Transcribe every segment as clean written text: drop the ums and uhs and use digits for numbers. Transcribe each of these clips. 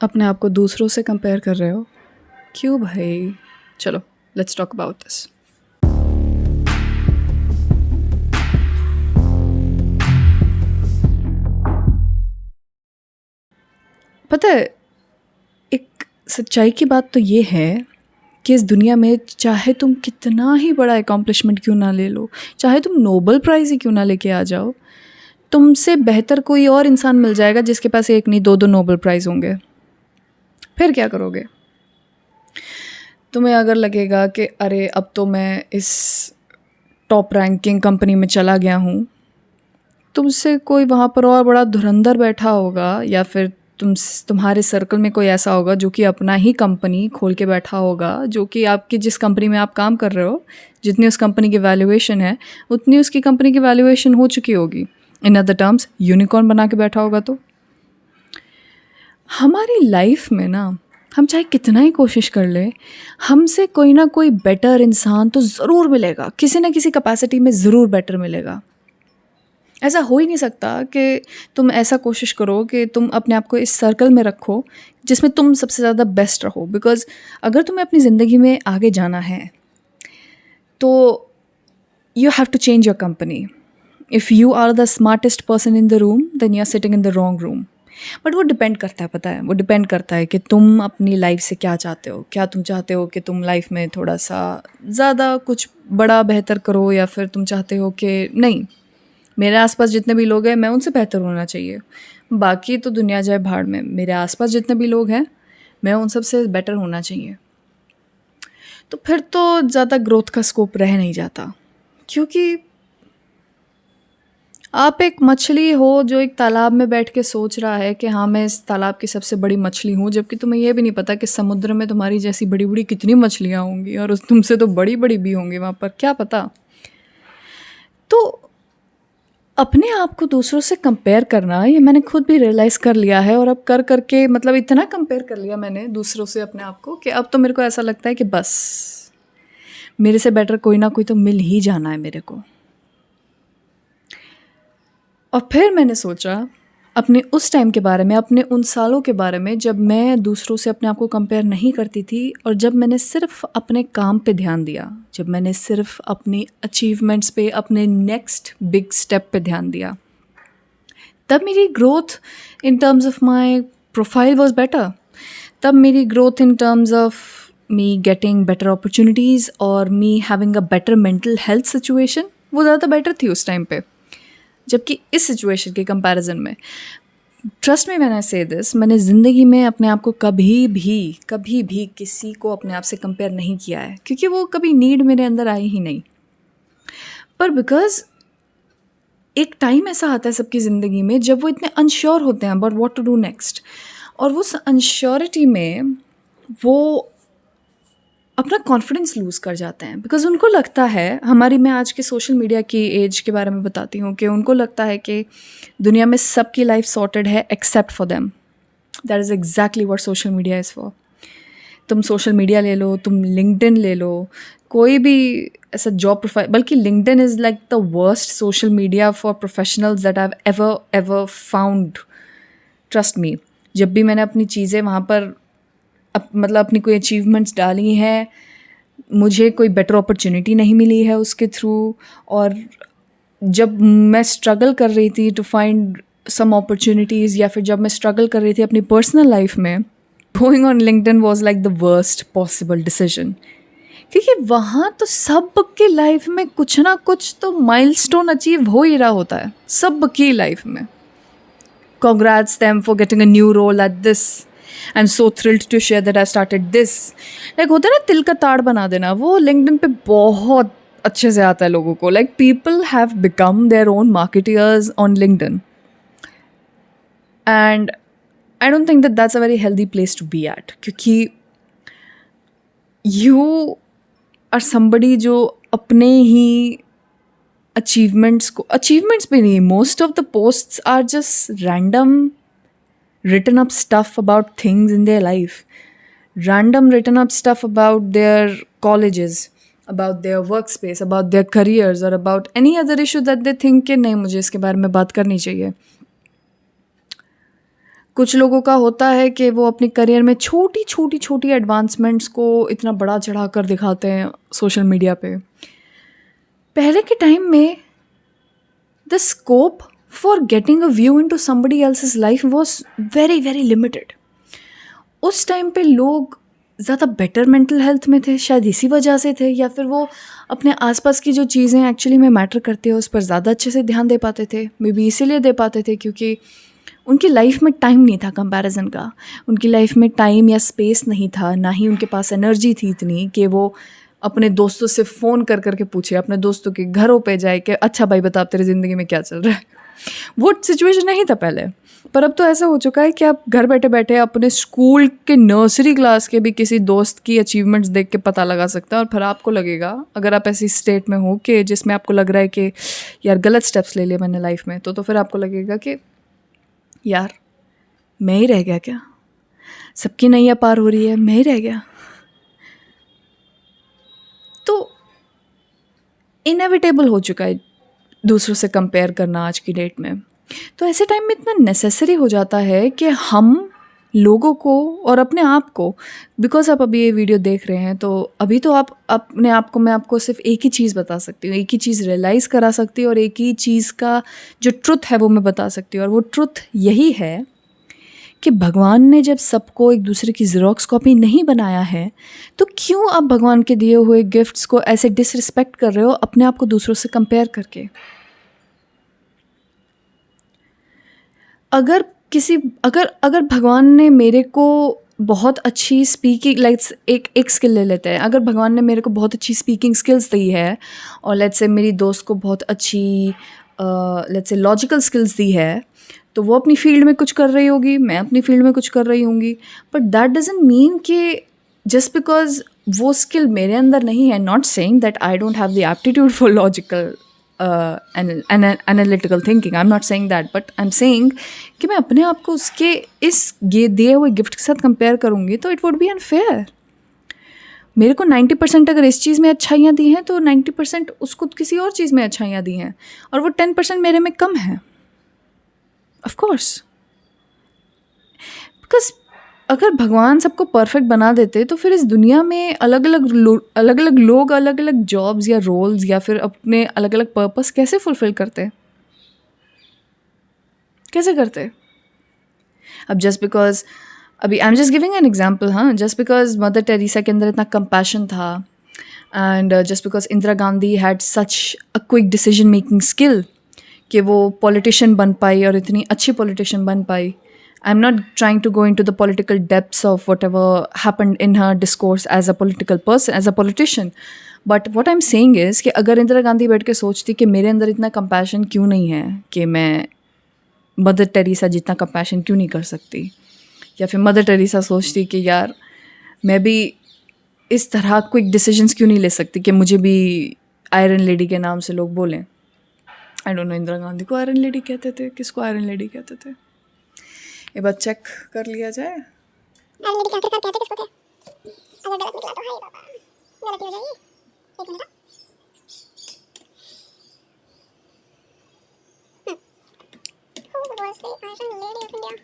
अपने आप को दूसरों से कंपेयर कर रहे हो? क्यों भाई? चलो, लेट्स टॉक अबाउट दिस। पता है, एक सच्चाई की बात तो ये है कि इस दुनिया में चाहे तुम कितना ही बड़ा अकॉम्प्लिशमेंट क्यों ना ले लो, चाहे तुम नोबेल प्राइज़ ही क्यों ना लेके आ जाओ, तुमसे बेहतर कोई और इंसान मिल जाएगा जिसके पास एक नहीं, दो दो नोबेल प्राइज़ होंगे। फिर क्या करोगे? तुम्हें अगर लगेगा कि अरे अब तो मैं इस टॉप रैंकिंग कंपनी में चला गया हूँ, तुमसे कोई वहाँ पर और बड़ा धुरंधर बैठा होगा, या फिर तुम्हारे सर्कल में कोई ऐसा होगा जो कि अपना ही कंपनी खोल के बैठा होगा, जो कि आपकी जिस कंपनी में आप काम कर रहे हो, जितनी उस कंपनी की वैल्यूएशन है उतनी उसकी कंपनी की वैल्यूएशन हो चुकी होगी। इन अदर टर्म्स, यूनिकॉर्न बना के बैठा होगा। तो हमारी लाइफ में ना, हम चाहे कितना ही कोशिश कर ले, हमसे कोई ना कोई बेटर इंसान तो ज़रूर मिलेगा, किसी ना किसी कैपेसिटी में ज़रूर बेटर मिलेगा। ऐसा हो ही नहीं सकता कि तुम ऐसा कोशिश करो कि तुम अपने आप को इस सर्कल में रखो जिसमें तुम सबसे ज़्यादा बेस्ट रहो। बिकॉज़ अगर तुम्हें अपनी ज़िंदगी में आगे जाना है तो you have to change your company. If you are the smartest person in the room, then you are sitting in the wrong room. But वो डिपेंड करता है, पता है, वो डिपेंड करता है कि तुम अपनी लाइफ से क्या चाहते हो। क्या तुम चाहते हो कि तुम लाइफ में थोड़ा सा ज़्यादा कुछ बड़ा बेहतर करो, या फिर तुम चाहते हो कि नहीं, मेरे आसपास जितने भी लोग हैं मैं उनसे बेहतर होना चाहिए, बाकी तो दुनिया जाए भाड़ में, मेरे आसपास जितने भी लोग हैं मैं उन सब से बेटर होना चाहिए। तो फिर तो ज़्यादा ग्रोथ का स्कोप रह नहीं जाता, क्योंकि आप एक मछली हो जो एक तालाब में बैठ के सोच रहा है कि हाँ मैं इस तालाब की सबसे बड़ी मछली हूँ, जबकि तुम्हें यह भी नहीं पता कि समुद्र में तुम्हारी जैसी बड़ी बड़ी कितनी मछलियाँ होंगी, और उस तुमसे तो बड़ी बड़ी भी होंगी वहाँ पर, क्या पता। तो अपने आप को दूसरों से कंपेयर करना, ये मैंने खुद भी रियलाइज़ कर लिया है, और अब कर करके मतलब इतना कंपेयर कर लिया मैंने दूसरों से अपने आप को कि अब तो मेरे को ऐसा लगता है कि बस मेरे से बेटर कोई ना कोई तो मिल ही जाना है मेरे को। और फिर मैंने सोचा अपने उस टाइम के बारे में, अपने उन सालों के बारे में जब मैं दूसरों से अपने आप को कंपेयर नहीं करती थी, और जब मैंने सिर्फ अपने काम पे ध्यान दिया, जब मैंने सिर्फ अपनी अचीवमेंट्स पे, अपने नेक्स्ट बिग स्टेप पे ध्यान दिया, तब मेरी growth in terms of my profile was better. तब मेरी growth in terms of me getting better opportunities और me having a better mental health situation, वो ज़्यादा बेटर थी उस टाइम पे। जबकि इस सिचुएशन के कंपैरिजन में, ट्रस्ट मी व्हेन आई से दिस, मैंने ज़िंदगी में अपने आप को कभी भी किसी को अपने आप से कंपेयर नहीं किया है, क्योंकि वो कभी नीड मेरे अंदर आई ही नहीं। पर बिकॉज एक टाइम ऐसा आता है सबकी ज़िंदगी में जब वो इतने अनश्योर होते हैं about what to do next, और उस अनश्योरिटी में वो अपना कॉन्फिडेंस लूज़ कर जाते हैं। बिकॉज़ उनको लगता है, हमारी, मैं आज के सोशल मीडिया की एज के बारे में बताती हूँ, कि उनको लगता है कि दुनिया में सबकी लाइफ सॉर्टेड है except for them. That is exactly what social media is for. तुम सोशल मीडिया ले लो, तुम लिंक्डइन ले लो, कोई भी ऐसा जॉब प्रोफाइल, बल्कि LinkedIn is like the worst social media for professionals that I have ever found. Trust me, जब भी मैंने अपनी चीज़ें वहाँ पर मतलब अपनी कोई अचीवमेंट्स डाली हैं, मुझे कोई बेटर अपॉर्चुनिटी नहीं मिली है उसके थ्रू। और जब मैं स्ट्रगल कर रही थी टू फाइंड सम अपॉर्चुनिटीज़, या फिर जब मैं स्ट्रगल कर रही थी अपनी पर्सनल लाइफ में, going on LinkedIn was like the worst possible decision. क्योंकि वहाँ तो सब की लाइफ में कुछ ना कुछ तो माइलस्टोन अचीव हो ही रहा होता है, सब की लाइफ में। Congrats them for getting a new role at this. I'm so thrilled to share that I started this. Like होता है ना तिल का ताड़ बना देना, वो लिंक्डइन पे बहुत अच्छे से आता है लोगों को। Like people have become their own marketeers on LinkedIn. And I don't think that that's a very healthy place to be at. क्योंकि you are somebody जो अपने ही अचीवमेंट्स भी नहीं, most of the posts are just random written up stuff about things in their life, random written up stuff about their colleges, about their workspace, about their careers, or about any other issue that they think कि नहीं मुझे इसके बारे में बात करनी चाहिए। कुछ लोगों का होता है कि वो अपने करियर में छोटी छोटी छोटी एडवांसमेंट्स को इतना बड़ा चढ़ा कर दिखाते हैं सोशल मीडिया पे। पहले के टाइम में the scope for getting a view into somebody else's life was very very limited. उस टाइम पे लोग ज़्यादा बेटर मेंटल हेल्थ में थे, शायद इसी वजह से थे, या फिर वो अपने आसपास की जो चीज़ें एक्चुअली में मैटर करती है उस पर ज़्यादा अच्छे से ध्यान दे पाते थे। मे बी इसीलिए दे पाते थे क्योंकि उनकी लाइफ में टाइम नहीं था कंपैरिजन का। उनकी लाइफ में टाइम या स्पेस नहीं था, ना ही उनके पास एनर्जी थी इतनी कि वो अपने दोस्तों से फ़ोन कर करके पूछे, अपने दोस्तों के घरों पे जाए कि अच्छा भाई बता, अब तेरी ज़िंदगी में क्या चल रहा है। वो सिचुएशन नहीं था पहले। पर अब तो ऐसा हो चुका है कि आप घर बैठे बैठे अपने स्कूल के नर्सरी क्लास के भी किसी दोस्त की अचीवमेंट्स देख के पता लगा सकते हैं। और फिर आपको लगेगा, अगर आप ऐसी स्टेट में हो कि जिसमें आपको लग रहा है कि यार गलत स्टेप्स ले लिए मैंने लाइफ में, तो फिर आपको लगेगा कि यार मैं ही रह गया क्या, सबकी नैया पार हो रही है, मैं ही रह गया। तो इनएविटेबल हो चुका है दूसरों से कंपेयर करना आज की डेट में। तो ऐसे टाइम में इतना नेसेसरी हो जाता है कि हम लोगों को और अपने आप को, बिकॉज आप अभी ये वीडियो देख रहे हैं तो अभी तो आप अपने आप को, मैं आपको सिर्फ एक ही चीज़ बता सकती हूँ, एक ही चीज़ रियलाइज़ करा सकती हूँ और एक ही चीज़ का जो ट्रुथ है वो मैं बता सकती हूँ। और वो ट्रुथ यही है कि भगवान ने जब सबको एक दूसरे की ज़ेरॉक्स कॉपी नहीं बनाया है, तो क्यों आप भगवान के दिए हुए गिफ्ट्स को ऐसे डिसरिस्पेक्ट कर रहे हो अपने आप को दूसरों से कंपेयर करके। अगर अगर भगवान ने मेरे को बहुत अच्छी स्पीकिंग, लेट्स एक स्किल ले लेते हैं, अगर भगवान ने मेरे को बहुत अच्छी स्पीकिंग स्किल्स दी है और लेट्स से मेरी दोस्त को बहुत अच्छी लेट्स से लॉजिकल स्किल्स दी है, तो वो अपनी फील्ड में कुछ कर रही होगी, मैं अपनी फील्ड में कुछ कर रही होंगी। बट दैट डजंट मीन कि जस्ट बिकॉज वो स्किल मेरे अंदर नहीं है, not saying that I don't have the aptitude for logical analytical thinking, I am not saying that, but I am saying कि मैं अपने आप को उसके इस दिए हुए गिफ्ट के साथ कंपेयर करूँगी तो इट वुड बी अनफेयर। मेरे को 90% अगर इस चीज़ में अच्छाइयाँ दी हैं तो 90% उसको किसी और चीज़ में अच्छाइयाँ दी हैं, और वो 10% मेरे में कम है। ऑफ कोर्स, बिकॉज अगर भगवान सबको परफेक्ट बना देते तो फिर इस दुनिया में अलग अलग लोग अलग अलग जॉब्स या रोल्स या फिर अपने अलग अलग पर्पस कैसे फुलफिल करते, कैसे करते। अब जस्ट बिकॉज, अभी I am just giving an example, हाँ, जस्ट बिकॉज मदर टेरेसा के अंदर इतना कंपैशन था and just because Indira Gandhi had such a quick decision making skill कि वो पॉलिटिशियन बन पाई और इतनी अच्छी पॉलिटिशियन बन पाई। I am not trying to go into the political depths of whatever happened in her discourse as a political person, as a politician, but what I am saying is कि अगर इंदिरा गांधी बैठ के सोचती कि मेरे अंदर इतना compassion क्यों नहीं है कि मैं मदर टेरेसा जितना कंपैशन क्यों नहीं कर सकती, या फिर मदर टेरेसा सोचती कि यार मैं भी इस तरह क्विक डिसीजंस क्यों नहीं ले सकती कि मुझे भी आयरन लेडी के नाम से लोग बोलें। आई डोंट नो इंदिरा गांधी को आयरन लेडी कहते थे, किसको आयरन लेडी कहते थे, एक बार चेक कर लिया जाए। आयरन लेडी आखिरकार कहते किसको थे? अगर गलत निकला तो हाय बाबा, गलती हो जाएगी। एक minute, who was the Iron Lady of India?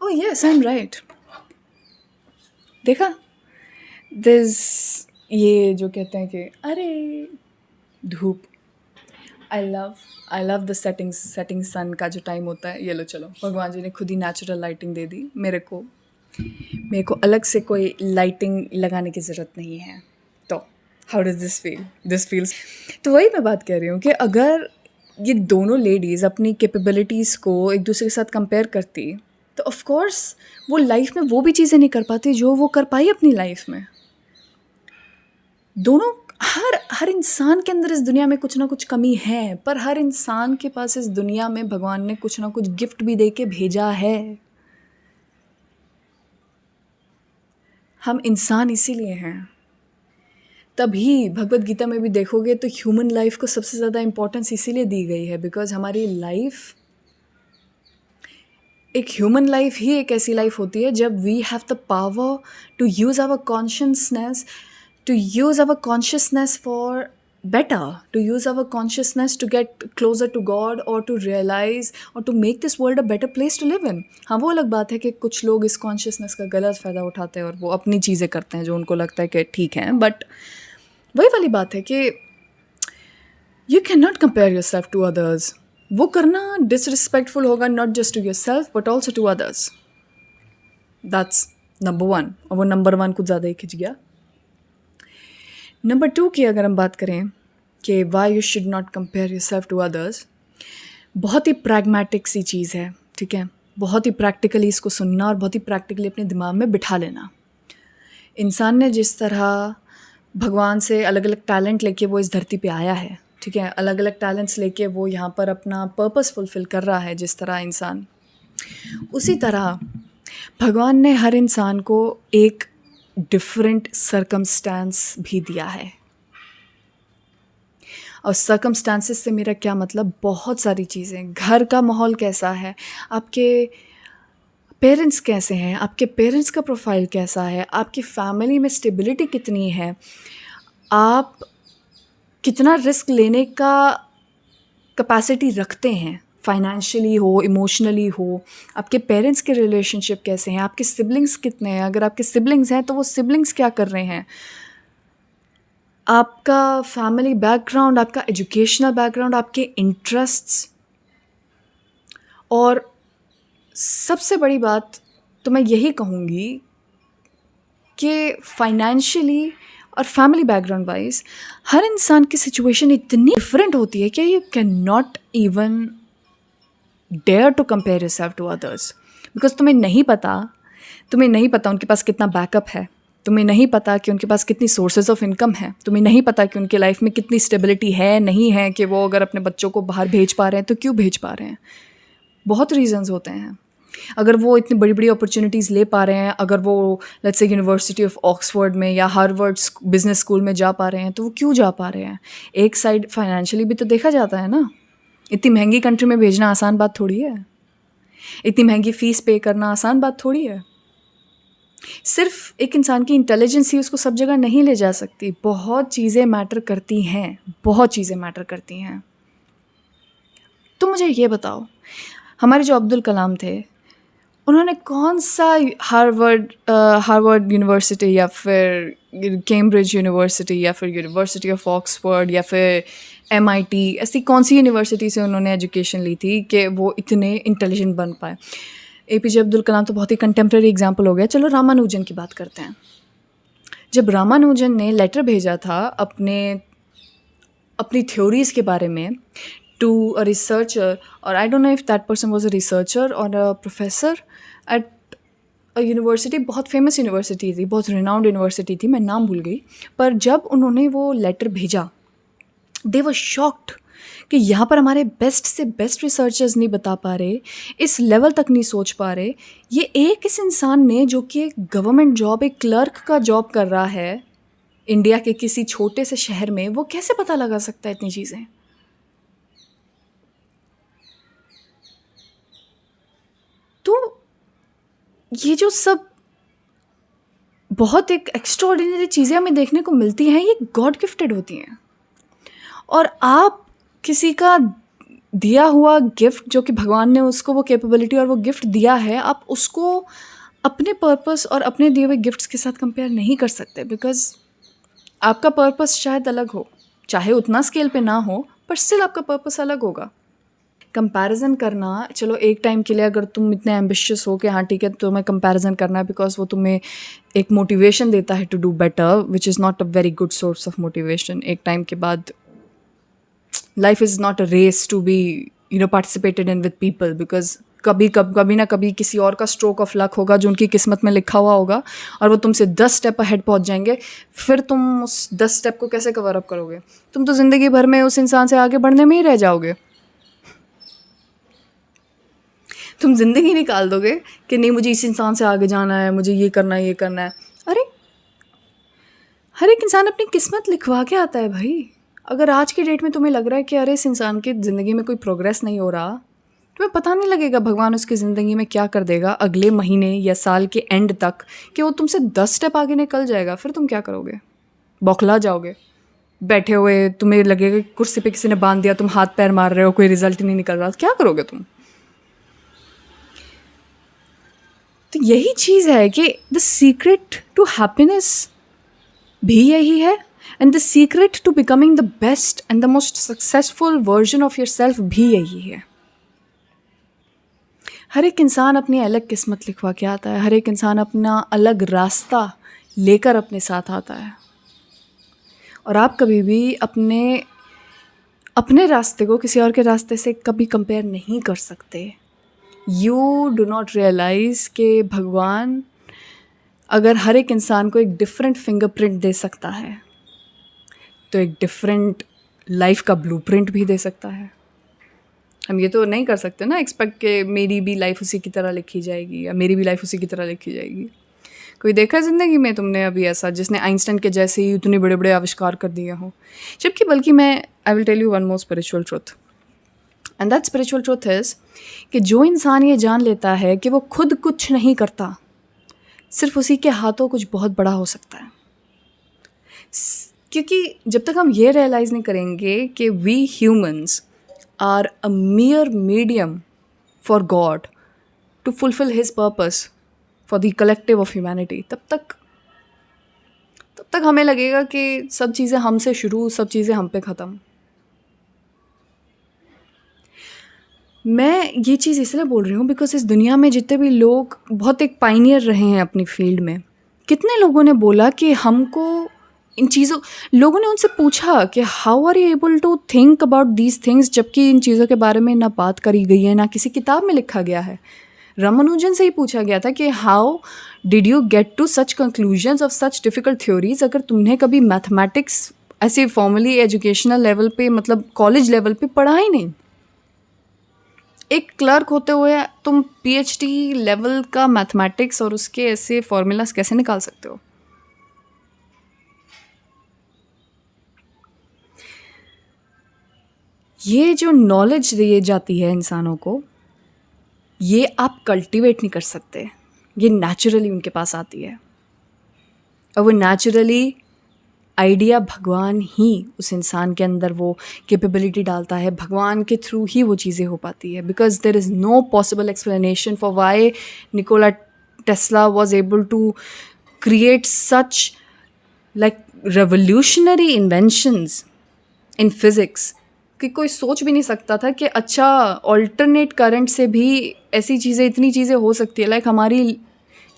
Oh yes, I'm right. देखा, दिस ये जो कहते हैं कि अरे धूप, I love the setting sun का जो टाइम होता है। ये लो, चलो, भगवान जी ने खुद ही नेचुरल लाइटिंग दे दी मेरे को अलग से कोई लाइटिंग लगाने की ज़रूरत नहीं है। तो how does this feel? This feels, तो वही मैं बात कह रही हूँ कि अगर ये दोनों लेडीज़ अपनी कैपेबिलिटीज़ को एक दूसरे के साथ कंपेयर करती तो ऑफ कोर्स वो लाइफ में वो भी चीज़ें नहीं कर पाती जो वो कर पाई अपनी लाइफ में। दोनों, हर इंसान के अंदर इस दुनिया में कुछ ना कुछ कमी है, पर हर इंसान के पास इस दुनिया में भगवान ने कुछ ना कुछ गिफ्ट भी दे के भेजा है। हम इंसान इसीलिए हैं। तभी भगवत गीता में भी देखोगे तो ह्यूमन लाइफ को सबसे ज़्यादा इम्पोर्टेंस इसीलिए दी गई है बिकॉज हमारी लाइफ, एक ह्यूमन लाइफ ही एक ऐसी लाइफ होती है जब we have the power to use our consciousness for better to use our consciousness to get closer to God or to realize or to make this world a better place to live in. हाँ, वो अलग बात है कि कुछ लोग इस consciousness का गलत फ़ायदा उठाते हैं और वो अपनी चीज़ें करते हैं जो उनको लगता है कि ठीक हैं, बट वही वाली बात है कि you can not compare your self to others. वो करना डिसरिस्पेक्टफुल होगा, not just to your self but also to others. That's number 1. और वो नंबर 1 कुछ ज़्यादा ही खिंच गया. नंबर 2 की अगर हम बात करें कि why you should not compare your self to others, बहुत ही प्रैग्मेटिक सी चीज़ है, ठीक है. बहुत ही प्रैक्टिकली इसको सुनना और बहुत ही प्रैक्टिकली अपने दिमाग में बिठा लेना. इंसान ने जिस तरह भगवान से अलग अलग टैलेंट लेके वो इस धरती पे आया है, ठीक है, अलग अलग टैलेंट्स लेके वो यहाँ पर अपना पर्पस फुलफ़िल कर रहा है जिस तरह इंसान, उसी तरह भगवान ने हर इंसान को एक डिफरेंट सर्कमस्टांस भी दिया है. और सर्कमस्टांसेस से मेरा क्या मतलब, बहुत सारी चीज़ें. घर का माहौल कैसा है, आपके पेरेंट्स कैसे हैं, आपके पेरेंट्स का प्रोफाइल कैसा है, आपकी फैमिली में स्टेबिलिटी कितनी है, आप कितना रिस्क लेने का कैपेसिटी रखते हैं, फाइनेंशियली हो, इमोशनली हो, आपके पेरेंट्स के रिलेशनशिप कैसे हैं, आपके सिबलिंग्स कितने हैं, अगर आपके सिबलिंग्स हैं तो वो सिबलिंग्स क्या कर रहे हैं, आपका फैमिली बैकग्राउंड, आपका एजुकेशनल बैकग्राउंड, आपके इंटरेस्ट्स. और सबसे बड़ी बात तो मैं यही कहूँगी कि फाइनेंशियली और फैमिली बैकग्राउंड वाइज हर इंसान की सिचुएशन इतनी डिफरेंट होती है कि you can not even dare to compare yourself to others. Because तुम्हें नहीं पता उनके पास कितना बैकअप है, तुम्हें नहीं पता कि उनके पास कितनी सोर्सेज ऑफ इनकम है, तुम्हें नहीं पता कि उनके लाइफ में कितनी स्टेबिलिटी है नहीं है, कि वो अगर अपने बच्चों को बाहर भेज पा रहे हैं तो क्यों भेज पा रहे हैं. बहुत रीजंस होते हैं. अगर वो इतनी बड़ी बड़ी अपॉर्चुनिटीज़ ले पा रहे हैं, अगर वो let's say university of Oxford में या हार्वर्ड बिजनेस स्कूल में जा पा रहे हैं, तो वो क्यों जा पा रहे हैं. एक साइड फाइनेंशियली भी तो देखा जाता है ना. इतनी महंगी कंट्री में भेजना आसान बात थोड़ी है. इतनी महंगी फ़ीस पे करना आसान बात थोड़ी है. सिर्फ एक इंसान की इंटेलिजेंस ही उसको सब जगह नहीं ले जा सकती. बहुत चीज़ें मैटर करती हैं, बहुत चीज़ें मैटर करती हैं. तो मुझे ये बताओ, हमारे जो अब्दुल कलाम थे, उन्होंने कौन सा हार्वर्ड यूनिवर्सिटी या फिर कैम्ब्रिज यूनिवर्सिटी या फिर यूनिवर्सिटी ऑफ ऑक्सफोर्ड या फिर MIT, ऐसी कौन सी यूनिवर्सिटी से उन्होंने एजुकेशन ली थी कि वो इतने इंटेलिजेंट बन पाए. APJ अब्दुल कलाम तो बहुत ही कंटेम्प्रेरी एग्जाम्पल हो गया. चलो रामानुजन की बात करते हैं. जब रामानुजन ने लेटर भेजा था अपनी थ्योरीज़ के बारे में टू अ रिसर्चर, और I don't know if that person was a researcher और a professor at a university, बहुत फेमस यूनिवर्सिटी थी, बहुत रिनाउंड यूनिवर्सिटी थी, मैं नाम भूल गई. पर जब उन्होंने वो लेटर भेजा, दे वर शॉक्ड कि यहाँ पर हमारे बेस्ट से बेस्ट रिसर्चर्स नहीं बता पा रहे, इस लेवल तक नहीं सोच पा रहे. ये एक इस इंसान ने जो कि एक गवर्नमेंट जॉब, एक क्लर्क का जॉब कर रहा है इंडिया के किसी छोटे से शहर में, वो कैसे पता लगा सकता है इतनी चीज़ें. तो ये जो सब बहुत एक एक्स्ट्राऑर्डिनरी चीज़ें हमें देखने को मिलती हैं, ये गॉड गिफ्टेड होती हैं. और आप किसी का दिया हुआ गिफ्ट, जो कि भगवान ने उसको वो कैपेबिलिटी और वो गिफ्ट दिया है, आप उसको अपने पर्पस और अपने दिए हुए गिफ्ट्स के साथ कंपेयर नहीं कर सकते. बिकॉज आपका पर्पस शायद अलग हो, चाहे उतना स्केल पे ना हो, पर स्टिल आपका पर्पस अलग होगा. कंपैरिजन करना, चलो एक टाइम के लिए अगर तुम इतने एम्बिशियस हो कि हाँ ठीक है तुम्हें कंपैरिजन करना है बिकॉज वो तुम्हें एक मोटिवेशन देता है to do better, which is not a very good source of motivation. एक टाइम के बाद life is not a race to be participated in with people, because कभी ना कभी किसी और का स्ट्रोक ऑफ लक होगा जो उनकी किस्मत में लिखा हुआ होगा और वो तुमसे 10 स्टेप अहेड पहुंच जाएंगे. फिर तुम उस 10 स्टेप को कैसे कवर अप करोगे. तुम तो ज़िंदगी भर में उस इंसान से आगे बढ़ने में ही रह जाओगे. तुम ज़िंदगी निकाल दोगे कि नहीं मुझे इस इंसान से आगे जाना है, मुझे ये करना है. अरे हर एक इंसान अपनी किस्मत लिखवा के आता है भाई. अगर आज की डेट में तुम्हें लग रहा है कि अरे इस इंसान की ज़िंदगी में कोई प्रोग्रेस नहीं हो रहा, तुम्हें पता नहीं लगेगा भगवान उसकी ज़िंदगी में क्या कर देगा अगले महीने या साल के एंड तक, कि वो तुमसे 10 स्टेप आगे निकल जाएगा. फिर तुम क्या करोगे, बौखला जाओगे. बैठे हुए तुम्हें लगेगा कि कुर्सी पे किसी ने बांध दिया, तुम हाथ पैर मार रहे हो, कोई रिजल्ट नहीं निकल रहा, क्या करोगे तुम? तो यही चीज़ है कि द सीक्रेट टू हैप्पीनेस भी यही है, and the secret to becoming the best and the most successful version of your self भी यही है। हर एक इंसान अपनी अलग किस्मत लिखवा के आता है, हर एक इंसान अपना अलग रास्ता लेकर अपने साथ आता है, और आप कभी भी अपने रास्ते को किसी और के रास्ते से कभी कंपेयर नहीं कर सकते। यू डू नॉट रियलाइज़ कि भगवान अगर हर एक इंसान को एक डिफरेंट फिंगरप्रिंट दे सकता है तो एक डिफरेंट लाइफ का ब्लूप्रिंट भी दे सकता है। हम ये तो नहीं कर सकते ना एक्सपेक्ट कि मेरी भी लाइफ उसी की तरह लिखी जाएगी या मेरी भी लाइफ उसी की तरह लिखी जाएगी। कोई देखा ज़िंदगी में तुमने अभी ऐसा जिसने आइंस्टाइन के जैसे ही इतने बड़े बड़े आविष्कार कर दिए हों? जबकि बल्कि I will tell you one more spiritual truth, and that spiritual truth is कि जो इंसान ये जान लेता है कि वो खुद कुछ नहीं करता, सिर्फ उसी के हाथों कुछ बहुत बड़ा हो सकता है। क्योंकि जब तक हम ये रियलाइज़ नहीं करेंगे कि we humans are a mere medium for God to fulfill His purpose for the collective of humanity, तब तक हमें लगेगा कि सब चीज़ें हमसे शुरू, सब चीज़ें हम पे ख़त्म। मैं ये चीज़ इसलिए बोल रही हूँ बिकॉज इस दुनिया में जितने भी लोग बहुत एक पाइनियर रहे हैं अपनी फील्ड में, कितने लोगों ने बोला कि हमको इन चीज़ों, लोगों ने उनसे पूछा कि how are you able to think about these things, जबकि इन चीज़ों के बारे में ना बात करी गई है ना किसी किताब में लिखा गया है। रामानुजन से ही पूछा गया था कि how did you get to such conclusions of such difficult theories, अगर तुमने कभी मैथमेटिक्स ऐसे फॉर्मली एजुकेशनल लेवल पे, मतलब कॉलेज लेवल पे पढ़ा ही नहीं। एक क्लर्क होते हुए तुम पीएचडी लेवल का मैथमेटिक्स और उसके ऐसे फॉर्मूलाज कैसे निकाल सकते हो? ये जो नॉलेज दी जाती है इंसानों को, ये आप कल्टीवेट नहीं कर सकते, ये नेचुरली उनके पास आती है, और वो नेचुरली आइडिया भगवान ही उस इंसान के अंदर वो कैपेबिलिटी डालता है, भगवान के थ्रू ही वो चीज़ें हो पाती है। Because there is no possible explanation for why Nikola Tesla was able to create such like revolutionary inventions in physics कि कोई सोच भी नहीं सकता था कि अच्छा ऑल्टरनेट करंट से भी ऐसी चीज़ें, इतनी चीज़ें हो सकती है। लाइक हमारी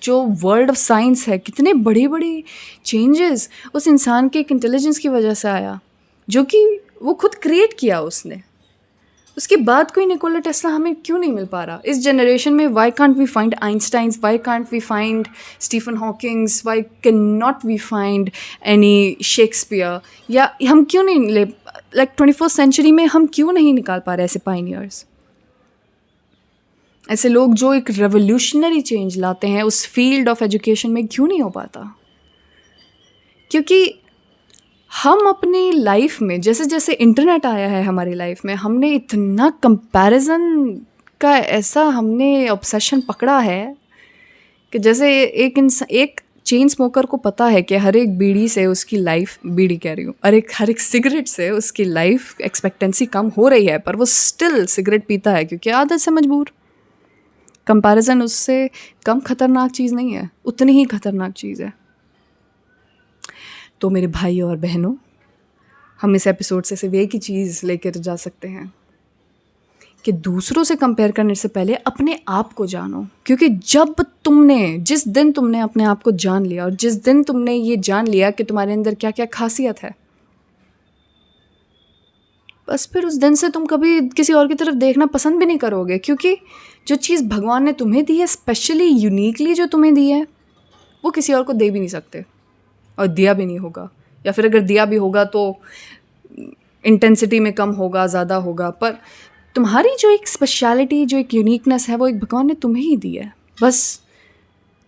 जो वर्ल्ड ऑफ साइंस है, कितने बड़ी बड़ी चेंजेस उस इंसान के एक इंटेलिजेंस की वजह से आया, जो कि वो खुद क्रिएट किया उसने। उसके बाद कोई निकोला टेस्ला हमें क्यों नहीं मिल पा रहा इस जनरेशन में? Why can't we find Einsteins, why can't we find Stephen Hawkings, why can not we find any Shakespeare? या हम क्यों नहीं ले, लाइक 21st सेंचुरी में हम क्यों नहीं निकाल पा रहे ऐसे पाइनियर्स, ऐसे लोग जो एक रेवोल्यूशनरी चेंज लाते हैं उस फील्ड ऑफ एजुकेशन में? क्यों नहीं हो पाता? क्योंकि हम अपनी लाइफ में जैसे जैसे इंटरनेट आया है हमारी लाइफ में, हमने इतना कंपैरिजन का ऐसा हमने ऑब्सेशन पकड़ा है कि जैसे एक चेन स्मोकर को पता है कि हर एक बीड़ी से उसकी लाइफ, बीड़ी कह रही हूँ, हर एक सिगरेट से उसकी लाइफ एक्सपेक्टेंसी कम हो रही है, पर वो स्टिल सिगरेट पीता है क्योंकि आदत से मजबूर। कंपैरिजन उससे कम खतरनाक चीज़ नहीं है, उतनी ही खतरनाक चीज़ है। तो मेरे भाई और बहनों, हम इस एपिसोड से सिर्फ एक ही चीज़ लेकर जा सकते हैं कि दूसरों से कंपेयर करने से पहले अपने आप को जानो। क्योंकि जिस दिन तुमने अपने आप को जान लिया और जिस दिन तुमने ये जान लिया कि तुम्हारे अंदर क्या क्या खासियत है, बस फिर उस दिन से तुम कभी किसी और की तरफ देखना पसंद भी नहीं करोगे। क्योंकि जो चीज़ भगवान ने तुम्हें दी है, स्पेशली यूनिकली जो तुम्हें दी है, वो किसी और को दे भी नहीं सकते और दिया भी नहीं होगा, या फिर अगर दिया भी होगा तो इंटेंसिटी में कम होगा, ज़्यादा होगा। पर तुम्हारी जो एक स्पेशलिटी, जो एक यूनिकनेस है, वो एक भगवान ने तुम्हें ही दी है। बस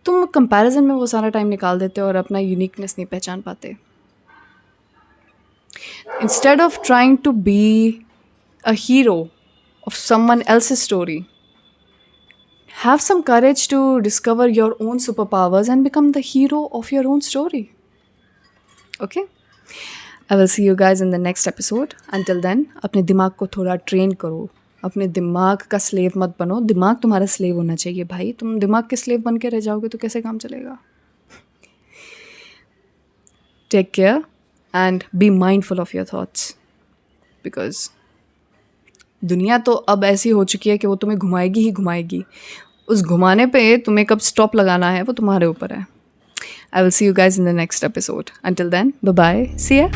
तुम कंपैरिजन में वो सारा टाइम निकाल देते हो और अपना यूनिकनेस नहीं पहचान पाते। Instead of trying to be a hero of someone else's story, have some courage to discover your own superpowers and become the hero of your own story. Okay? I will see you guys in the next episode. Until then अपने दिमाग को थोड़ा train करो. अपने दिमाग का slave मत बनो. दिमाग तुम्हारा स्लेव होना चाहिए भाई. तुम दिमाग के स्लेव बन के रह जाओगे तो कैसे काम चलेगा. Take care and be mindful of your thoughts, because दुनिया तो अब ऐसी हो चुकी है कि वो तुम्हें घुमाएगी ही घुमाएगी. उस घुमाने पे तुम्हें कब स्टॉप लगाना है वो तुम्हारे ऊपर है. I will see you guys in the next episode. Until then, bye bye. See ya.